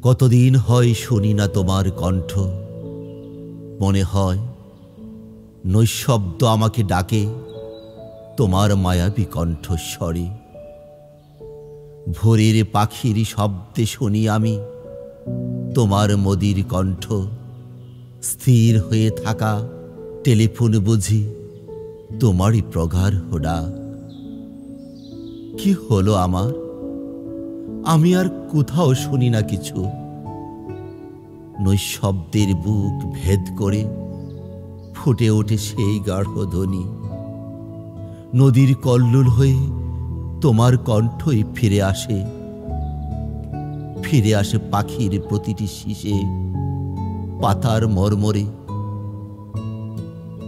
কতদিন হয় শুনি না তোমার কণ্ঠ, মনে হয় নৈশব্দ আমাকে ডাকে তোমার মায়াবী কণ্ঠস্বরে। ভোরের পাখির শব্দে শুনি আমি তোমার মদির কণ্ঠ। স্থির হয়ে থাকা টেলিফোন বুঝি তোমারই প্রগাঢ় ডাক। কি হলো আমার, আমি আর কোথাও শুনি না কিছু। নৈশব্দের বুক ভেদ করে ফুটে ওঠে সেই গাঢ় ধ্বনি। নদীর কল্লোল হয়ে তোমার কণ্ঠই ফিরে আসে, ফিরে আসে পাখির প্রতিটি শিশে, পাতার মর্মরে।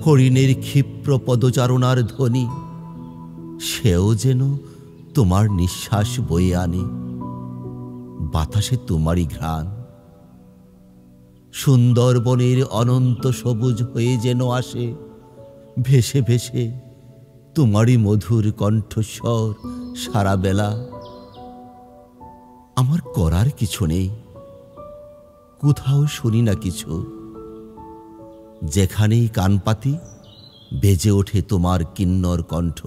হরিণের ক্ষিপ্র পদচারণার ধ্বনি, সেও যেন তোমার নিঃশ্বাস বয়ে আনে। বাতাসে তোমারই ঘ্রাণ, সুন্দরবনের অনন্ত সবুজ হয়ে যেন আসে ভেসে ভেসে তোমারই মধুর কণ্ঠস্বর সারা বেলা। আমার করার কিছু নেই, কোথাও শুনি না কিছু। যেখানেই কান পাতি বেজে ওঠে তোমার কিন্নর কণ্ঠ।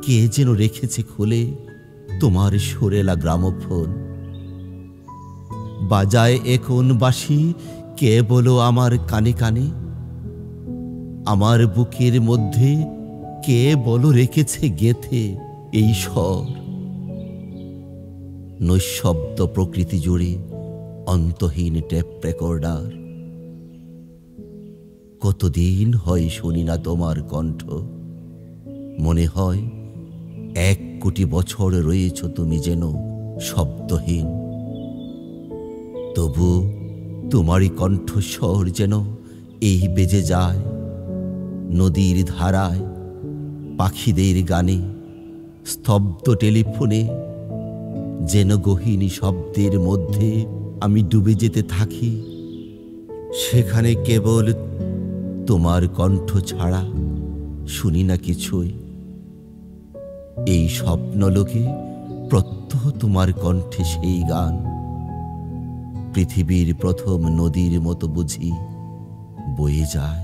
কে যেন রেখেছে খুলে তোমার সুরেলা গ্রামোফোন। বাজায় এখন বাঁশি কে বলো আমার কানে কানে। আমার বুকের মধ্যে কে বলো রেখেছে গেথে এই স্বর। নৈশব্দ প্রকৃতি জুড়ে অন্তহীন টেপ রেকর্ডার। কতদিন হয় শুনি না তোমার কণ্ঠ, মনে হয় 1 কোটি বছর রয়েছ তুমি যেন শব্দহীন। তবু তোমারই কণ্ঠস্বর যেন এই বেজে যায় নদীর ধারায়, পাখিদের গানে, স্তব্ধ টেলিফোনে। যেন গহীন শব্দের মধ্যে আমি ডুবে যেতে থাকি। সেখানে কেবল তোমার কণ্ঠ ছাড়া শুনি না কিছুই। এই স্বপ্নলোকে প্রত্যহ তোমার কণ্ঠে সেই গান। পৃথিবীর প্রথম নদীর মতো বুঝি বয়ে যায়।